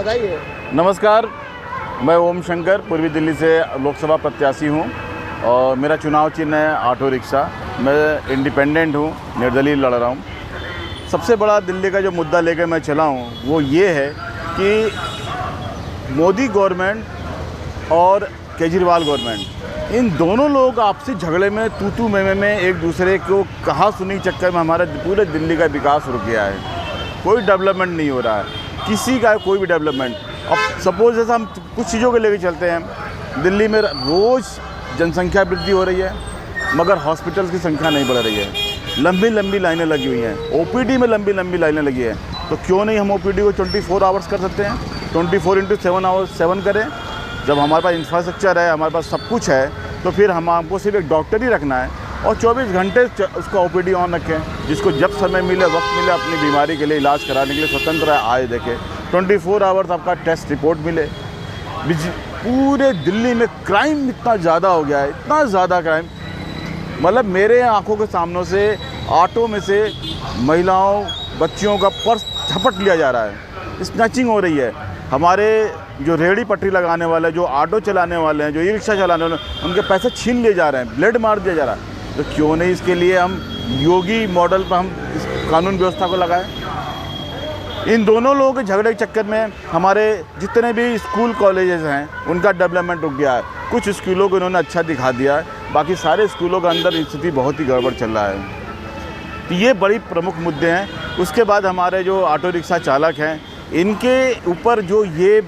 बताइए। नमस्कार, मैं ओम शंकर पूर्वी दिल्ली से लोकसभा प्रत्याशी हूं और मेरा चुनाव चिन्ह है ऑटो रिक्शा। मैं इंडिपेंडेंट हूं, निर्दलीय लड़ रहा हूं। सबसे बड़ा दिल्ली का जो मुद्दा लेकर मैं चला हूं वो ये है कि मोदी गवर्नमेंट और केजरीवाल गवर्नमेंट, इन दोनों लोग आपसी झगड़े में तू में एक दूसरे को कहा सुनी चक्कर में हमारे पूरे दिल्ली का विकास रुक गया है। कोई डेवलपमेंट नहीं हो रहा है, किसी का कोई भी डेवलपमेंट। अब सपोज जैसा हम कुछ चीज़ों के लेके चलते हैं, दिल्ली में रोज़ जनसंख्या वृद्धि हो रही है मगर हॉस्पिटल्स की संख्या नहीं बढ़ रही है। लंबी लंबी लाइनें लगी हुई हैं, ओपीडी में लंबी लंबी लाइनें लगी हैं। तो क्यों नहीं हम ओपीडी को 24 आवर्स कर सकते हैं, 24x7 करें। जब हमारे पास इंफ्रास्ट्रक्चर है, हमारे पास सब कुछ है, तो फिर हमको सिर्फ एक डॉक्टर ही रखना है और 24 घंटे उसका ओपीडी ऑन रखें, जिसको जब समय मिले, वक्त मिले, अपनी बीमारी के लिए इलाज कराने के लिए स्वतंत्र आए देखे। 24 आवर्स आपका टेस्ट रिपोर्ट मिले। पूरे दिल्ली में क्राइम इतना ज़्यादा हो गया है, इतना ज़्यादा क्राइम, मतलब मेरे आंखों के सामने से ऑटो में से महिलाओं बच्चियों का पर्स झपट लिया जा रहा है, स्नैचिंग हो रही है। हमारे जो रेहड़ी पटरी लगाने वाले, जो ऑटो चलाने वाले हैं, जो ई रिक्शा चलाने वाले हैं, उनके पैसे छीन लिए जा रहे हैं, ब्लेड मार दिया जा रहा है। तो क्यों नहीं इसके लिए हम योगी मॉडल पर हम इस कानून व्यवस्था को लगाएं। इन दोनों लोगों के झगड़े के चक्कर में हमारे जितने भी स्कूल कॉलेजेस हैं उनका डेवलपमेंट रुक गया है। कुछ स्कूलों को इन्होंने अच्छा दिखा दिया है, बाकी सारे स्कूलों के अंदर स्थिति बहुत ही गड़बड़ चल रहा है। तो ये बड़ी प्रमुख मुद्दे हैं। उसके बाद हमारे जो ऑटो रिक्शा चालक हैं, इनके ऊपर जो ये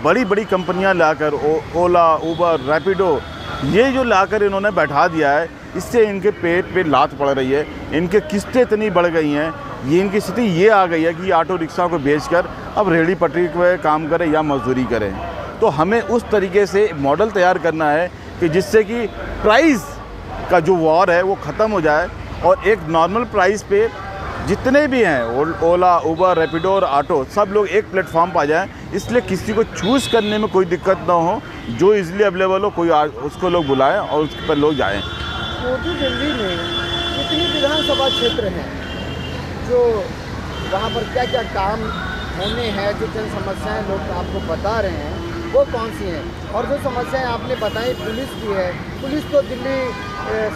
बड़ी बड़ी कंपनियां लाकर ओला, उबर, रैपिडो, ये जो लाकर इन्होंने बैठा दिया है, इससे इनके पेट पे लात पड़ रही है। इनके किस्तें इतनी बढ़ गई हैं, ये इनकी स्थिति ये आ गई है कि ऑटो रिक्शा को बेचकर अब रेहड़ी पटरी पे काम करें या मजदूरी करें। तो हमें उस तरीके से मॉडल तैयार करना है कि जिससे कि प्राइस का जो वॉर है वो ख़त्म हो जाए और एक नॉर्मल प्राइस पे जितने भी हैं ओला, उबर, रैपिडो और ऑटो, सब लोग एक प्लेटफॉर्म पर आ जाएँ। इसलिए किसी को चूज़ करने में कोई दिक्कत ना हो, जो इजीली अवेलेबल हो कोई उसको लोग बुलाएं और उस पर लोग जाएं। पूरी दिल्ली में कितनी विधानसभा क्षेत्र हैं, जो वहाँ पर क्या क्या काम होने हैं, जो जन समस्याएं लोग आपको बता रहे हैं वो कौन सी हैं? और जो समस्याएं आपने बताई पुलिस की है, पुलिस तो दिल्ली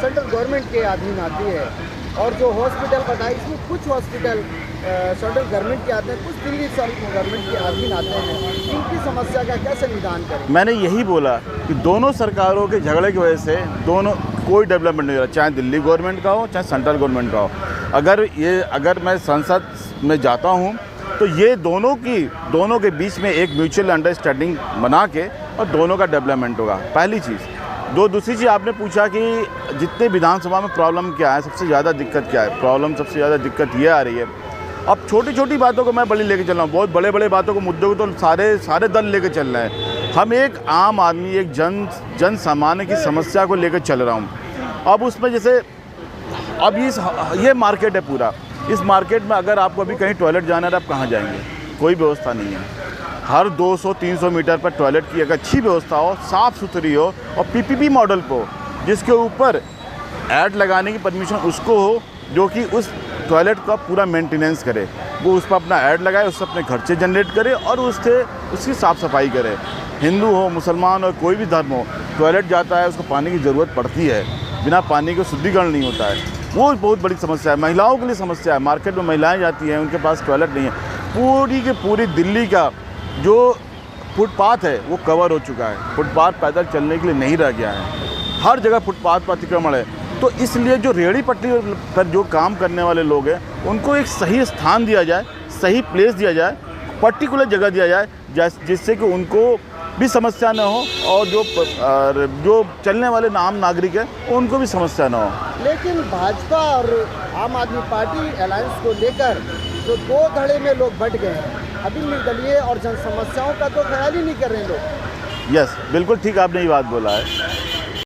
सेंट्रल गवर्नमेंट के अधीन आती है, और जो हॉस्पिटल बताए इसमें कुछ हॉस्पिटल सेंट्रल गवर्नमेंट के आते हैं, कुछ दिल्ली गवर्नमेंट के अधीन आते हैं। इनकी समस्या का कैसे निदान करें? मैंने यही बोला कि दोनों सरकारों के झगड़े की वजह से दोनों कोई डेवलपमेंट नहीं हो रहा, चाहे दिल्ली गवर्नमेंट का हो चाहे सेंट्रल गवर्नमेंट का हो। अगर मैं संसद में जाता हूँ तो ये दोनों के बीच में एक म्यूचुअल अंडरस्टैंडिंग बना के और दोनों का डेवलपमेंट होगा, पहली चीज़। दूसरी चीज़ आपने पूछा कि जितने विधानसभा में प्रॉब्लम क्या है, सबसे ज़्यादा दिक्कत क्या है। प्रॉब्लम सबसे ज़्यादा दिक्कत ये आ रही है, अब छोटी छोटी बातों को मैं बड़ी लेके चल रहा हूँ, बहुत बड़े बड़े बातों को, मुद्दों को तो सारे दल लेके चल रहे हैं। हम एक आम आदमी, एक जन सामान्य की समस्या को लेकर चल रहा हूँ। अब उसमें जैसे अब ये मार्केट है पूरा, इस मार्केट में अगर आपको अभी कहीं टॉयलेट जाना है, आप कहाँ जाएंगे? कोई व्यवस्था नहीं है। हर 200-300 मीटर पर टॉयलेट की अगर अच्छी व्यवस्था हो, साफ़ सुथरी हो और पीपीपी मॉडल पर हो, जिसके ऊपर ऐड लगाने की परमिशन उसको हो, जो कि उस टॉयलेट का पूरा मेंटेनेंस करे, वो उस पर अपना ऐड लगाए, उससे अपने खर्चे जनरेट करे और उसकी साफ़ सफाई करे। हिंदू हो, मुसलमान हो, कोई भी धर्म हो, टॉयलेट जाता है उसको पानी की ज़रूरत पड़ती है, बिना पानी के शुद्धिकरण नहीं होता है। वो बहुत बड़ी समस्या है, महिलाओं के लिए समस्या है। मार्केट में महिलाएं जाती हैं, उनके पास टॉयलेट नहीं है। पूरी की पूरी दिल्ली का जो फुटपाथ है वो कवर हो चुका है, फुटपाथ पैदल चलने के लिए नहीं रह गया है, हर जगह फुटपाथ पर अतिक्रमण है। तो इसलिए जो रेहड़ी पटरी पर जो काम करने वाले लोग हैं उनको एक सही स्थान दिया जाए, सही प्लेस दिया जाए, पर्टिकुलर जगह दिया जाए, जिससे कि उनको भी समस्या न हो और जो चलने वाले आम नागरिक हैं उनको भी समस्या न हो। लेकिन भाजपा और आम आदमी पार्टी अलायंस को लेकर जो दो धड़े में लोग बट गए हैं, अभी निर्दलीय और जन समस्याओं का तो ख्याल ही नहीं कर रहे लोग। यस, बिल्कुल ठीक आपने ये बात बोला है